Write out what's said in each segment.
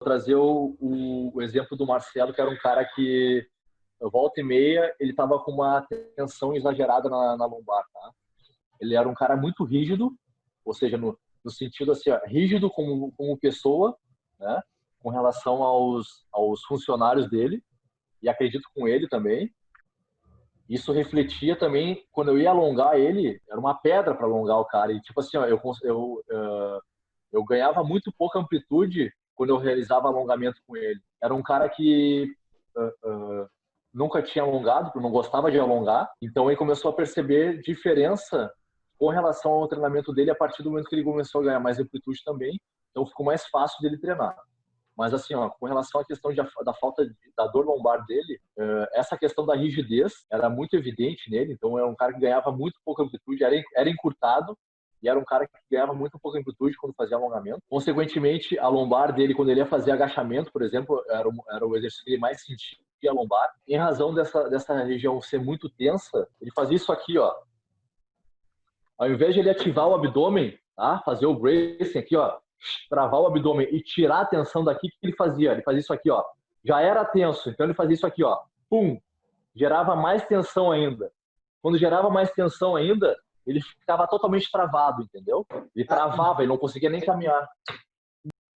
trazer o exemplo do Marcelo, que era um cara que, volta e meia, ele estava com uma tensão exagerada na lombar, tá? Ele era um cara muito rígido, ou seja, no sentido assim, ó, rígido como pessoa, né? Com relação aos funcionários dele, e acredito com ele também. Isso refletia também, quando eu ia alongar ele, era uma pedra para alongar o cara. E tipo assim, ó, eu ganhava muito pouca amplitude quando eu realizava alongamento com ele. Era um cara que nunca tinha alongado, porque não gostava de alongar. Então ele começou a perceber diferença com relação ao treinamento dele a partir do momento que ele começou a ganhar mais amplitude também. Então ficou mais fácil dele treinar. Mas assim, ó, com relação à questão da falta da dor lombar dele, essa questão da rigidez era muito evidente nele. Então era um cara que ganhava muito pouca amplitude, era encurtado, e era um cara que ganhava muito pouca amplitude quando fazia alongamento. Consequentemente, a lombar dele, quando ele ia fazer agachamento, por exemplo, era o exercício que ele mais sentia a lombar. Em razão dessa região ser muito tensa, ele fazia isso aqui, ó. Ao invés de ele ativar o abdômen, tá? Fazer o bracing aqui, ó, travar o abdômen e tirar a tensão daqui, o que ele fazia? Ele fazia isso aqui, ó. Já era tenso, então ele fazia isso aqui, ó. Pum! Gerava mais tensão ainda. Quando gerava mais tensão ainda, ele ficava totalmente travado, entendeu? Ele travava, ele não conseguia nem caminhar.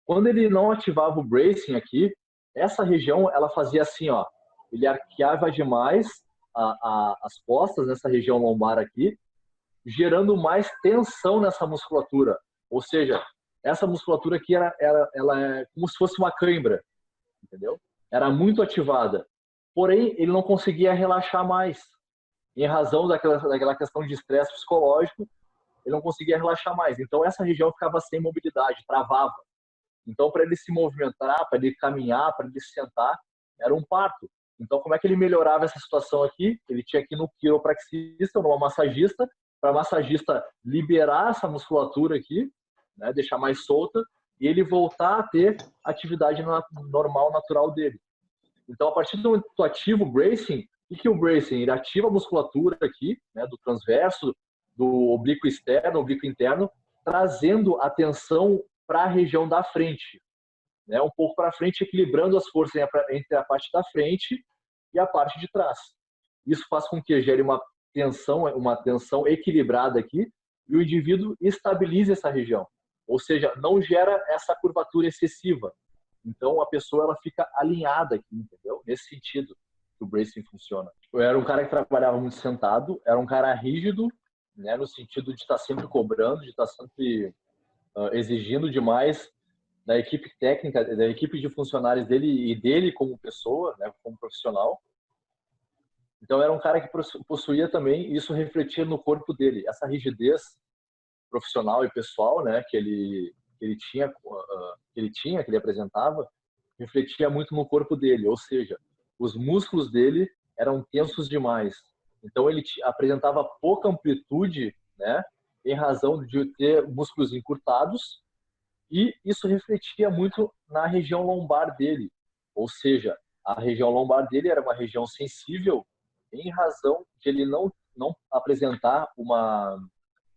Quando ele não ativava o bracing aqui, essa região, ela fazia assim, ó. Ele arqueava demais as costas, nessa região lombar aqui, gerando mais tensão nessa musculatura. Ou seja, essa musculatura aqui ela é como se fosse uma cãibra, entendeu? Era muito ativada. Porém, ele não conseguia relaxar mais. Em razão daquela questão de estresse psicológico, ele não conseguia relaxar mais. Então, essa região ficava sem mobilidade, travava. Então, para ele se movimentar, para ele caminhar, para ele sentar, era um parto. Então, como é que ele melhorava essa situação aqui? Ele tinha que ir no quiropraxista, numa massagista, para a massagista liberar essa musculatura aqui, né, deixar mais solta, e ele voltar a ter atividade normal, natural dele. Então, a partir do momento que tu ativa o bracing, o que é o bracing? Ele ativa a musculatura aqui, né, do transverso, do oblíquo externo, oblíquo interno, trazendo a tensão para a região da frente, né, um pouco para frente, equilibrando as forças entre a parte da frente e a parte de trás. Isso faz com que gere uma tensão equilibrada aqui, e o indivíduo estabilize essa região. Ou seja, não gera essa curvatura excessiva. Então a pessoa ela fica alinhada aqui, entendeu? Nesse sentido que o bracing funciona. Eu era um cara que trabalhava muito sentado, era um cara rígido, né, no sentido de estar sempre cobrando, de estar sempre exigindo demais da equipe técnica, da equipe de funcionários dele e dele como pessoa, né, como profissional. Então era um cara que possuía também, e isso refletia no corpo dele, essa rigidez profissional e pessoal, né, que ele apresentava, refletia muito no corpo dele, ou seja, os músculos dele eram tensos demais. Então ele apresentava pouca amplitude, né, em razão de ter músculos encurtados, e isso refletia muito na região lombar dele, ou seja, a região lombar dele era uma região sensível em razão de ele não apresentar uma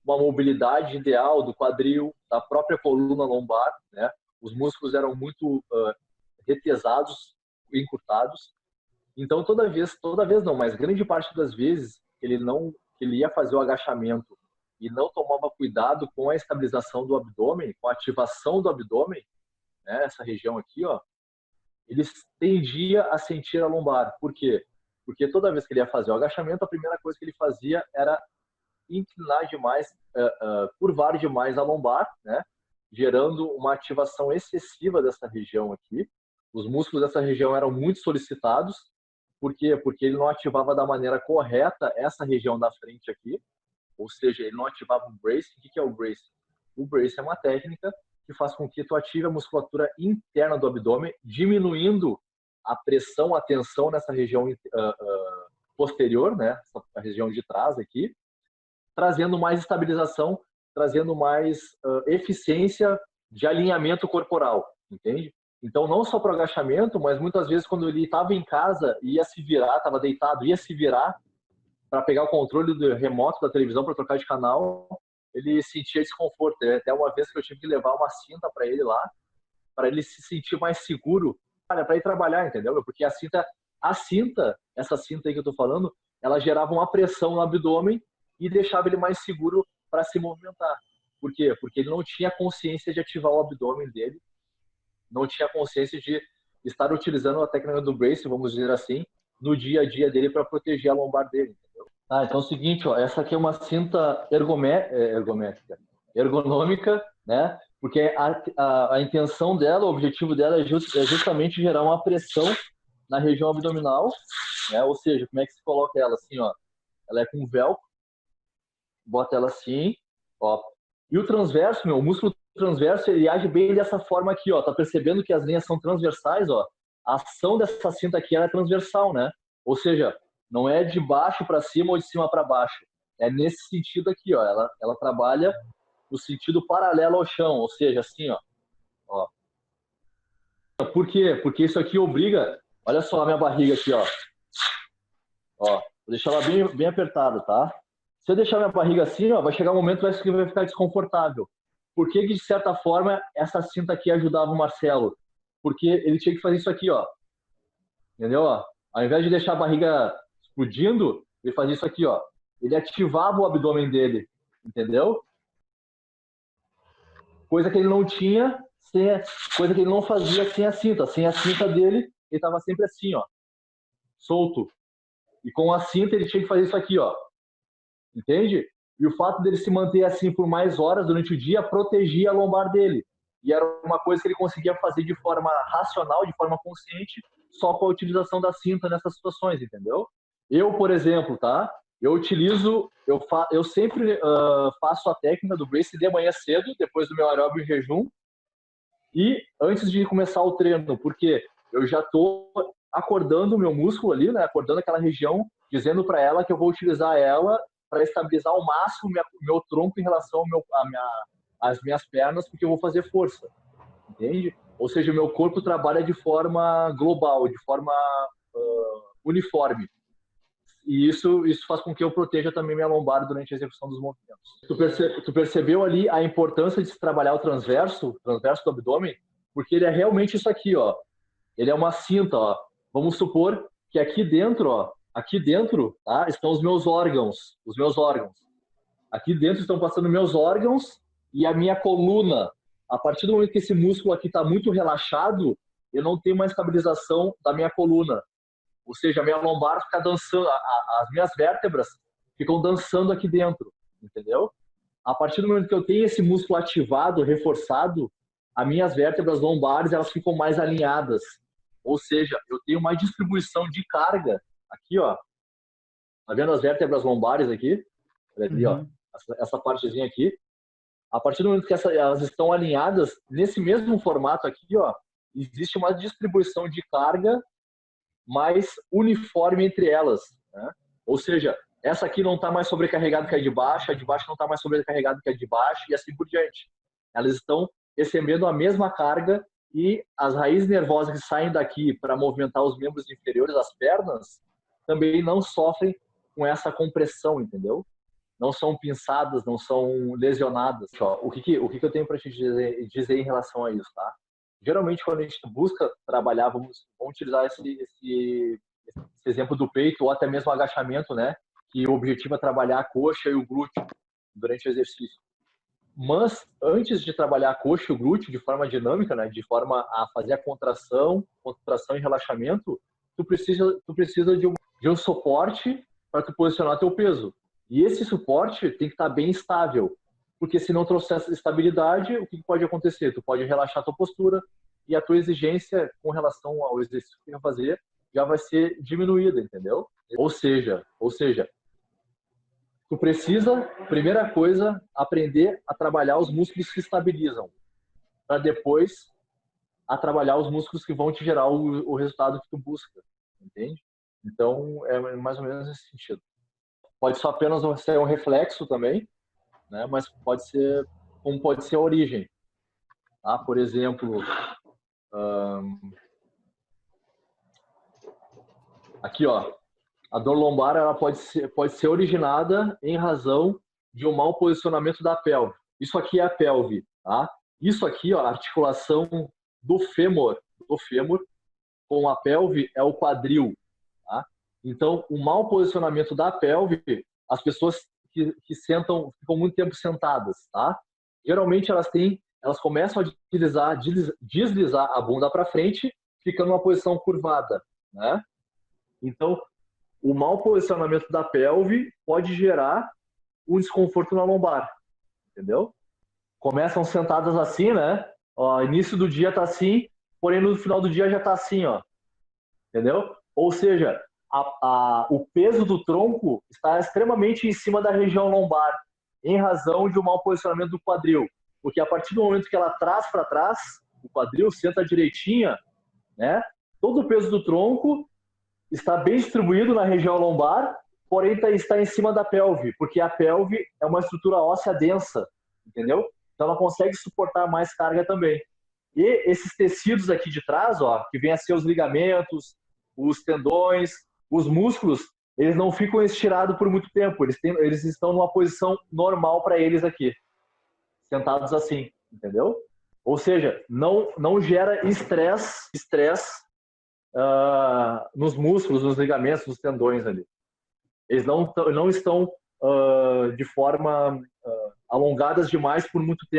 mobilidade ideal do quadril, da própria coluna lombar, né? Os músculos eram muito retesados, encurtados. Então toda vez não, mas grande parte das vezes ele ia fazer o agachamento e não tomava cuidado com a estabilização do abdômen, com a ativação do abdômen, né? Essa região aqui, ó, ele tendia a sentir a lombar. Por quê? Porque toda vez que ele ia fazer o agachamento, a primeira coisa que ele fazia era inclinar demais, curvar demais a lombar, né? Gerando uma ativação excessiva dessa região aqui. Os músculos dessa região eram muito solicitados. Por quê? Porque ele não ativava da maneira correta essa região da frente aqui, ou seja, ele não ativava o bracing. O que é o bracing? O bracing é uma técnica que faz com que tu ative a musculatura interna do abdômen, diminuindo a pressão, a tensão nessa região posterior, né? Essa região de trás aqui, trazendo mais estabilização, trazendo mais eficiência de alinhamento corporal, entende? Então, não só para o agachamento, mas muitas vezes quando ele estava em casa, ia se virar, estava deitado, ia se virar para pegar o controle do remoto da televisão para trocar de canal, ele sentia desconforto. Até uma vez que eu tive que levar uma cinta para ele lá, para ele se sentir mais seguro para ir trabalhar, entendeu? Porque essa cinta aí que eu tô falando, ela gerava uma pressão no abdômen e deixava ele mais seguro para se movimentar. Por quê? Porque ele não tinha consciência de ativar o abdômen dele, não tinha consciência de estar utilizando a técnica do brace, vamos dizer assim, no dia a dia dele para proteger a lombar dele, entendeu? Então é o seguinte, ó, essa aqui é uma cinta ergonômica, né? Porque a intenção dela, o objetivo dela é justamente gerar uma pressão na região abdominal, né? Ou seja, como é que se coloca ela? Assim, ó, ela é com velcro, bota ela assim, ó. E o transverso, o músculo transverso, ele age bem dessa forma aqui, ó. Tá percebendo que as linhas são transversais, ó? A ação dessa cinta aqui, ela é transversal, né? Ou seja, não é de baixo para cima ou de cima para baixo. É nesse sentido aqui, ó. Ela trabalha no sentido paralelo ao chão, ou seja, assim, ó. Por quê? Porque isso aqui obriga... Olha só a minha barriga aqui, ó. Ó, vou deixar ela bem apertada, tá? Se eu deixar minha barriga assim, ó, vai chegar um momento que vai ficar desconfortável. Por que, de certa forma, essa cinta aqui ajudava o Marcelo? Porque ele tinha que fazer isso aqui, ó. Entendeu? Ó? Ao invés de deixar a barriga explodindo, ele fazia isso aqui, ó. Ele ativava o abdômen dele, entendeu? Coisa que ele não tinha, coisa que ele não fazia sem a cinta. Sem a cinta dele, ele estava sempre assim, ó, solto. E com a cinta ele tinha que fazer isso aqui, ó. Entende? E o fato dele se manter assim por mais horas durante o dia protegia a lombar dele. E era uma coisa que ele conseguia fazer de forma racional, de forma consciente, só com a utilização da cinta nessas situações, entendeu? Eu, por exemplo, tá? Eu sempre faço a técnica do brace de manhã cedo, depois do meu aeróbio em jejum, e antes de começar o treino, porque eu já tô acordando o meu músculo ali, né? Acordando aquela região, dizendo para ela que eu vou utilizar ela para estabilizar ao máximo meu tronco em relação às minhas pernas, porque eu vou fazer força, entende? Ou seja, o meu corpo trabalha de forma global, de forma uniforme. E isso faz com que eu proteja também minha lombar durante a execução dos movimentos. Tu percebeu ali a importância de se trabalhar o transverso do abdômen? Porque ele é realmente isso aqui, ó. Ele é uma cinta, ó. Vamos supor que aqui dentro, ó, tá, estão os meus órgãos. Aqui dentro estão passando meus órgãos e a minha coluna. A partir do momento que esse músculo aqui está muito relaxado, eu não tenho mais estabilização da minha coluna. Ou seja, a minha lombar fica dançando, as minhas vértebras ficam dançando aqui dentro, entendeu? A partir do momento que eu tenho esse músculo ativado, reforçado, as minhas vértebras lombares elas ficam mais alinhadas. Ou seja, eu tenho mais distribuição de carga aqui, ó. Tá vendo as vértebras lombares aqui? Ali, ó. Essa partezinha aqui. A partir do momento que elas estão alinhadas, nesse mesmo formato aqui, ó, existe uma distribuição de carga mais uniforme entre elas, né? Ou seja, essa aqui não está mais sobrecarregada que a de baixo não está mais sobrecarregada que a de baixo e assim por diante. Elas estão recebendo a mesma carga e as raízes nervosas que saem daqui para movimentar os membros inferiores, as pernas, também não sofrem com essa compressão, entendeu? Não são pinçadas, não são lesionadas. O que eu tenho para te dizer em relação a isso, tá? Geralmente, quando a gente busca trabalhar, vamos utilizar esse exemplo do peito ou até mesmo agachamento, né? Que o objetivo é trabalhar a coxa e o glúteo durante o exercício. Mas, antes de trabalhar a coxa e o glúteo de forma dinâmica, né? De forma a fazer a contração e relaxamento, tu precisa de um suporte para tu posicionar teu peso. E esse suporte tem que estar bem estável. Porque se não trouxer essa estabilidade, o que pode acontecer? Tu pode relaxar a tua postura e a tua exigência com relação ao exercício que tu vai fazer já vai ser diminuída, entendeu? Ou seja, tu precisa, primeira coisa, aprender a trabalhar os músculos que estabilizam, para depois a trabalhar os músculos que vão te gerar o resultado que tu busca, entende? Então, é mais ou menos nesse sentido. Pode só apenas ser um reflexo também, né? Mas pode ser a origem, tá? Por exemplo, aqui, ó, a dor lombar ela pode ser originada em razão de um mau posicionamento da pelve. Isso aqui é a pelve, tá? Isso aqui, ó, a articulação do fêmur com a pelve é o quadril, tá? Então, o mau posicionamento da pelve, as pessoas que sentam, ficam muito tempo sentadas, tá? Geralmente elas começam a deslizar a bunda para frente, ficando numa posição curvada, né? Então, o mau posicionamento da pelve pode gerar um desconforto na lombar, entendeu? Começam sentadas assim, né? Ó, início do dia tá assim, porém no final do dia já tá assim, ó. Entendeu? Ou seja, o peso do tronco está extremamente em cima da região lombar, em razão de um mau posicionamento do quadril. Porque a partir do momento que ela traz para trás, o quadril senta direitinha, né? Todo o peso do tronco está bem distribuído na região lombar, porém está em cima da pelve, porque a pelve é uma estrutura óssea densa, entendeu? Então ela consegue suportar mais carga também. E esses tecidos aqui de trás, ó, que vêm a ser os ligamentos, os tendões, os músculos, eles não ficam estirados por muito tempo. Eles estão numa posição normal para eles aqui, sentados assim, entendeu? Ou seja, não gera estresse nos músculos, nos ligamentos, nos tendões ali. Eles não estão de forma alongadas demais por muito tempo.